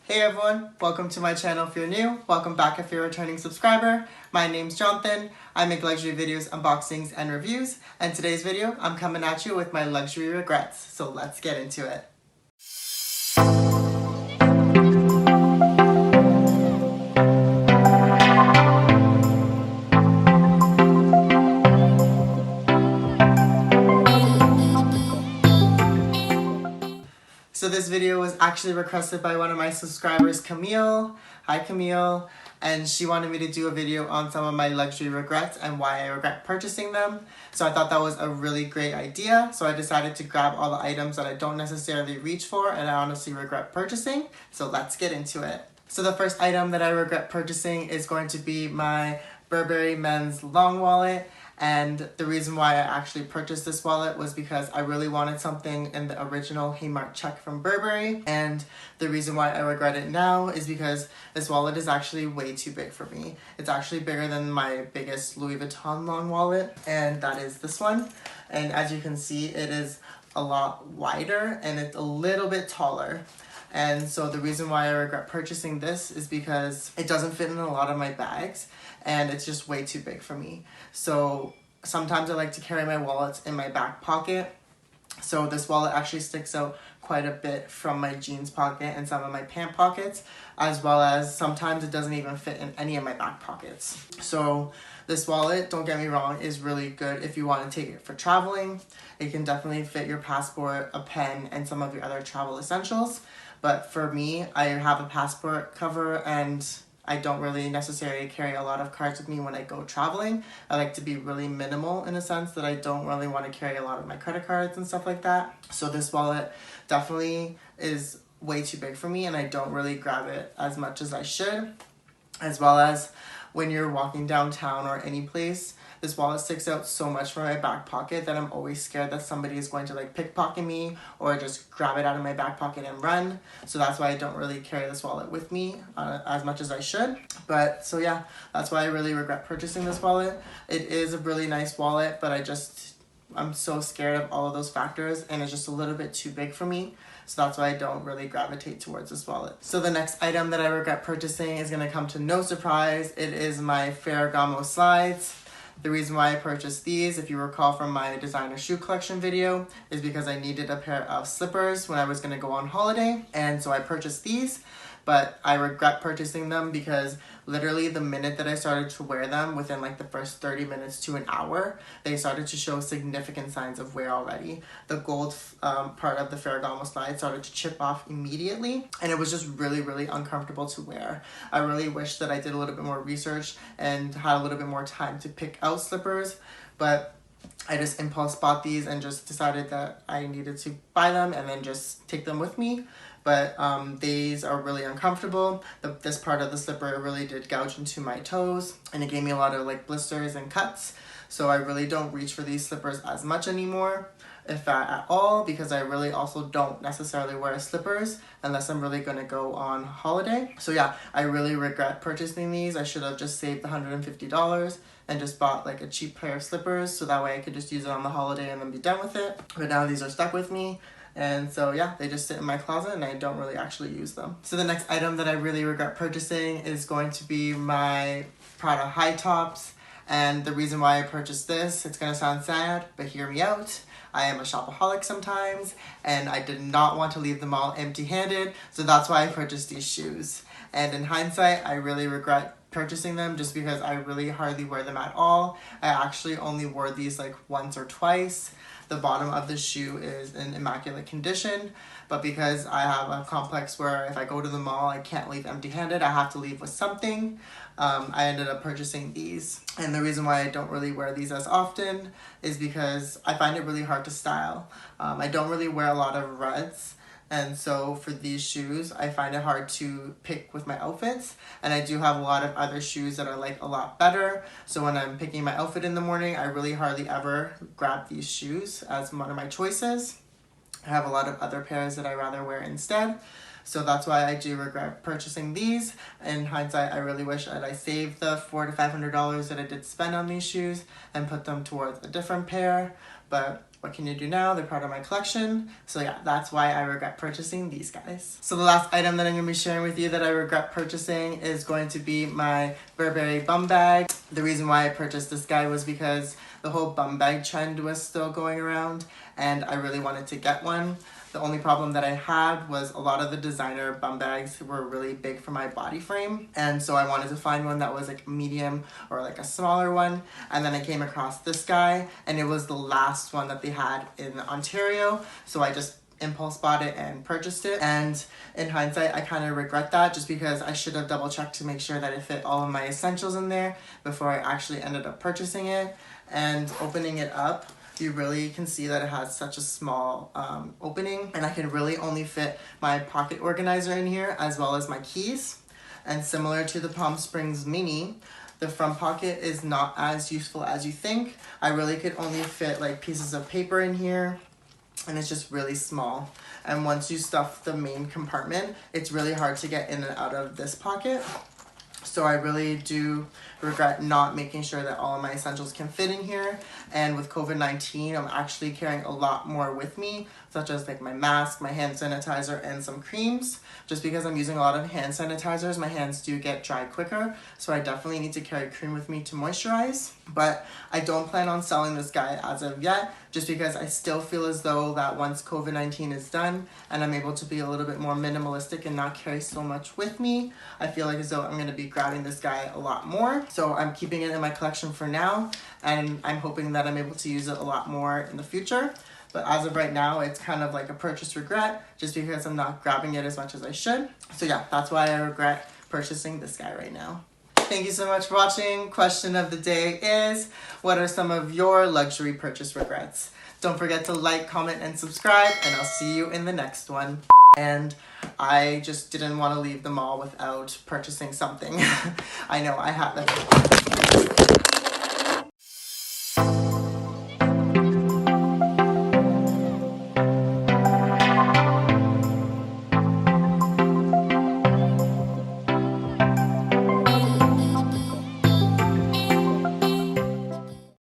Hey everyone, welcome to my channel if you're new. Welcome back if you're a returning subscriber. My name's Jonathan. I make luxury videos, unboxings, and reviews. And today's video, I'm coming at you with my luxury regrets. So let's get into it. So this video was actually requested by one of my subscribers, Camille. Hi Camille. And she wanted me to do a video on some of my luxury regrets and why I regret purchasing them. So I thought that was a really great idea. So I decided to grab all the items that I don't necessarily reach for and I honestly regret purchasing. So let's get into it. So the first item that I regret purchasing is going to be my Burberry men's long wallet. And the reason why I actually purchased this wallet was because I really wanted something in the original Haymark check from Burberry. And the reason why I regret it now is because this wallet is actually way too big for me. It's actually bigger than my biggest Louis Vuitton long wallet, and that is this one. And as you can see, it is a lot wider and it's a little bit taller. And so the reason why I regret purchasing this is because it doesn't fit in a lot of my bags and it's just way too big for me. So sometimes I like to carry my wallets in my back pocket. So this wallet actually sticks out quite a bit from my jeans pocket and some of my pant pockets, as well as sometimes it doesn't even fit in any of my back pockets. So this wallet, don't get me wrong, is really good if you want to take it for traveling. It can definitely fit your passport, a pen, and some of your other travel essentials. But for me, I have a passport cover and I don't really necessarily carry a lot of cards with me when I go traveling. I like to be really minimal in a sense that I don't really want to carry a lot of my credit cards and stuff like that. So this wallet definitely is way too big for me and I don't really grab it as much as I should. As well as when you're walking downtown or any place, this wallet sticks out so much from my back pocket that I'm always scared that somebody is going to like pickpocket me or just grab it out of my back pocket and run. So that's why I don't really carry this wallet with me as much as I should. But so yeah, that's why I really regret purchasing this wallet. It is a really nice wallet, but I'm so scared of all of those factors and it's just a little bit too big for me. So that's why I don't really gravitate towards this wallet. So the next item that I regret purchasing is gonna come to no surprise. It is my Ferragamo Slides. The reason why I purchased these, if you recall from my designer shoe collection video, is because I needed a pair of slippers when I was gonna go on holiday. And so I purchased these, but I regret purchasing them because literally the minute that I started to wear them, within like the first 30 minutes to an hour, they started to show significant signs of wear already. The gold part of the Ferragamo slide started to chip off immediately and it was just really, really uncomfortable to wear. I really wish that I did a little bit more research and had a little bit more time to pick out slippers, but I just impulse bought these and just decided that I needed to buy them and then just take them with me. But these are really uncomfortable. This part of the slipper really did gouge into my toes and it gave me a lot of like blisters and cuts. So I really don't reach for these slippers as much anymore, if at all, because I really also don't necessarily wear slippers unless I'm really gonna go on holiday. So yeah, I really regret purchasing these. I should have just saved the $150 and just bought like a cheap pair of slippers so that way I could just use it on the holiday and then be done with it. But now these are stuck with me. And so yeah, they just sit in my closet and I don't really actually use them. So the next item that I really regret purchasing is going to be my Prada high tops. And the reason why I purchased this, it's gonna sound sad, but hear me out. I am a shopaholic sometimes and I did not want to leave the mall empty-handed. So that's why I purchased these shoes. And in hindsight, I really regret purchasing them just because I really hardly wear them at all. I actually only wore these like once or twice. The bottom of the shoe is in immaculate condition, but because I have a complex where if I go to the mall, I can't leave empty-handed, I have to leave with something, I ended up purchasing these. And the reason why I don't really wear these as often is because I find it really hard to style. I don't really wear a lot of reds. And so for these shoes, I find it hard to pick with my outfits. And I do have a lot of other shoes that I like a lot better. So when I'm picking my outfit in the morning, I really hardly ever grab these shoes as one of my choices. I have a lot of other pairs that I rather wear instead. So that's why I do regret purchasing these. In hindsight, I really wish that I saved the $400 to $500 that I did spend on these shoes and put them towards a different pair. But what can you do now? They're part of my collection. So yeah, that's why I regret purchasing these guys. So the last item that I'm going to be sharing with you that I regret purchasing is going to be my Burberry Bum Bag. The reason why I purchased this guy was because the whole bum bag trend was still going around and I really wanted to get one. The only problem that I had was a lot of the designer bum bags were really big for my body frame. And so I wanted to find one that was like medium or like a smaller one. And then I came across this guy and it was the last one that they had in Ontario. So I just impulse bought it and purchased it. And in hindsight, I kind of regret that just because I should have double checked to make sure that it fit all of my essentials in there before I actually ended up purchasing it. And opening it up, you really can see that it has such a small opening, and I can really only fit my pocket organizer in here as well as my keys. And similar to the Palm Springs Mini, the front pocket is not as useful as you think. I really could only fit like pieces of paper in here, and it's just really small. And once you stuff the main compartment, it's really hard to get in and out of this pocket. So I really do regret not making sure that all of my essentials can fit in here. And with COVID-19, I'm actually carrying a lot more with me, such as like my mask, my hand sanitizer, and some creams. Just because I'm using a lot of hand sanitizers, my hands do get dry quicker. So I definitely need to carry cream with me to moisturize. But I don't plan on selling this guy as of yet, just because I still feel as though that once COVID-19 is done and I'm able to be a little bit more minimalistic and not carry so much with me, I feel like as though I'm going to be grabbing this guy a lot more. So I'm keeping it in my collection for now, and I'm hoping that I'm able to use it a lot more in the future. But as of right now, it's kind of like a purchase regret just because I'm not grabbing it as much as I should. So yeah, that's why I regret purchasing this guy right now. Thank you so much for watching. Question of the day is, what are some of your luxury purchase regrets? Don't forget to like, comment, and subscribe, and I'll see you in the next one. And I just didn't want to leave the mall without purchasing something. I know I had that.